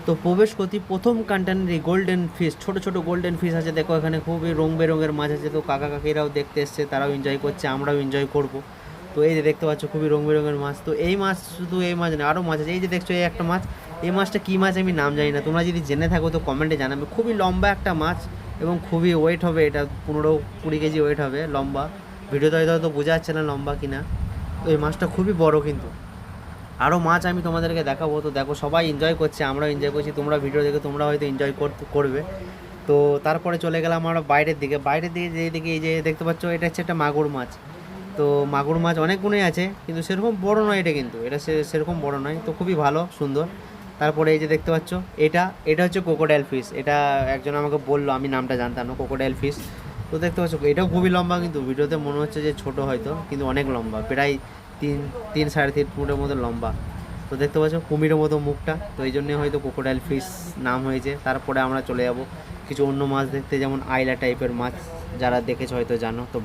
তো প্রবেশ করতে প্রথম কন্টেনারে গোল্ডেন ফিশ, ছোট ছোট গোল্ডেন ফিশ আছে, দেখো এখানে খুবই রং বেরঙের মাছ আছে। তো কাকা কাকিরাও দেখতে এসছে, তারাও এনজয় করছে, আমরাও এনজয় করব। তো এই যে দেখতে পাচ্ছ খুবই রং বেরঙের মাছ। তো এই মাছ, শুধু এই মাছ না, আরও মাছ আছে। এই যে দেখছো এই একটা মাছ, এই মাছটা কী মাছ আমি নাম জানি না, তোমরা যদি জেনে থাকো তো কমেন্টে জানাবে। খুবই লম্বা একটা মাছ এবং খুবই ওয়েট হবে, এটা 15-20 কেজি ওয়েট হবে, লম্বা। ভিডিওতে হয়তো বোঝা যাচ্ছে না লম্বা কিনা। তো এই মাছটা খুবই বড় কিন্তু। আরও মাছ আমি তোমাদেরকে দেখাবো। তো দেখো সবাই এনজয় করছে, আমরাও এনজয় করছি, তোমরা ভিডিও দেখে তোমরা হয়তো এনজয় করবে। তো তারপরে চলে গেলাম আমরা বাইরের দিকে। বাইরের দিকে যেদিকে এই যে দেখতে পাচ্ছ, এটা হচ্ছে একটা মাগুর মাছ। তো মাগুর মাছ অনেকগুলোই আছে, কিন্তু সেরকম বড় নয় এটা, কিন্তু এটা সেরকম বড় নয়। তো খুবই ভালো, সুন্দর। তারপরে এই যে দেখতে পাচ্ছ, এটা এটা হচ্ছে ক্রোকোডাইল ফিশ। এটা একজন আমাকে বললো, আমি নামটা জানতাম না, ক্রোকোডাইল ফিশ। তো দেখতে পাচ্ছ এটাও খুবই লম্বা, কিন্তু ভিডিওতে মনে হচ্ছে যে ছোট হয়তো, কিন্তু অনেক লম্বা, প্রায় 3-3.5 ফুটের মতো লম্বা। তো দেখতে পাচ্ছ কুমিরের মতো মুখটা, তো এই জন্যই হয়তো ক্রোকোডাইল ফিশ নাম হয়েছে। তারপরে আমরা চলে যাব কিছু অন্য মাছ দেখতে, যেমন আইলা টাইপের মাছ, যারা দেখেছো হয়তো জানো। তো